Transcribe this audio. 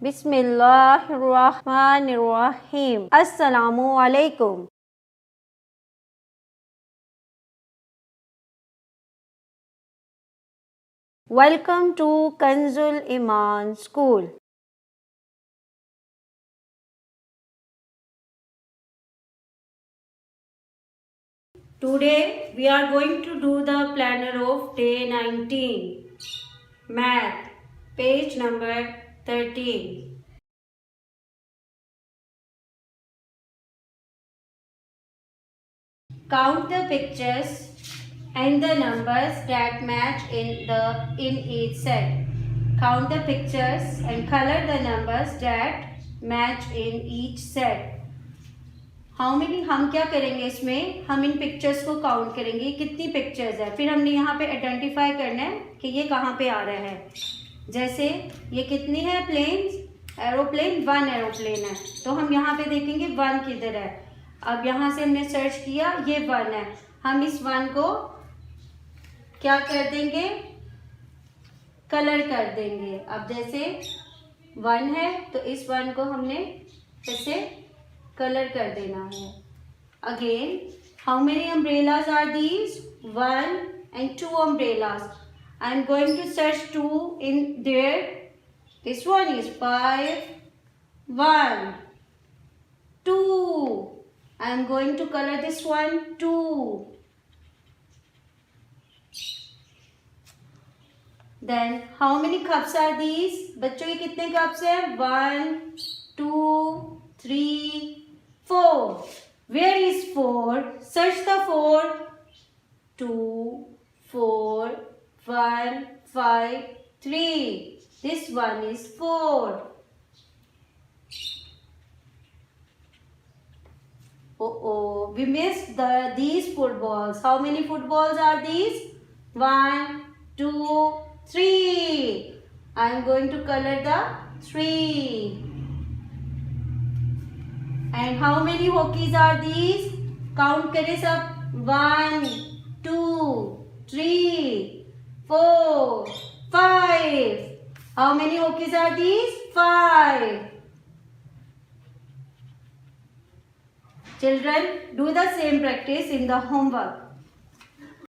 बिस्मिल्लाहिर्रहमानिर्रहीम। अस्सलामु अलैकुम। Welcome to Kanzul Iman School. Today we are going to do the planner of day 19, Math, page number 13. Count the pictures and the numbers that match in each set. Count the pictures and color the numbers that match in each set. How many, हम क्या करेंगे इसमें, हम इन pictures को count करेंगे कितनी pictures है, फिर हमने यहाँ पे आइडेंटिफाई करना है कि ये कहाँ पे आ रहा है। जैसे ये कितनी है प्लेन्स, एरोप्लेन, 1 एरोप्लेन है, तो हम यहाँ पे देखेंगे 1 किधर है। अब यहाँ से हमने सर्च किया, ये 1 है, हम इस 1 को क्या कर देंगे, कलर कर देंगे। अब जैसे 1 है तो इस 1 को हमने ऐसे कलर कर देना है। Again, how many umbrellas are these, 1 and 2 umbrellas. I am going to search 2 in there. This one is 5, 1, 2. I am going to color this one 2. Then how many cups are these? बच्चों ये कितने cups है, 1, 2, 3, 4. Where is 4? Search the 4. 2, 4, 1, 5, 3. This one is 4. Oh, we missed these footballs. How many footballs are these? 1, 2, 3. I am going to color the 3. And how many hockeys are these? Count करें सब, 1, 2, 3, 4, 5. How many hockeys are these? 5. Children, do the same practice in the homework.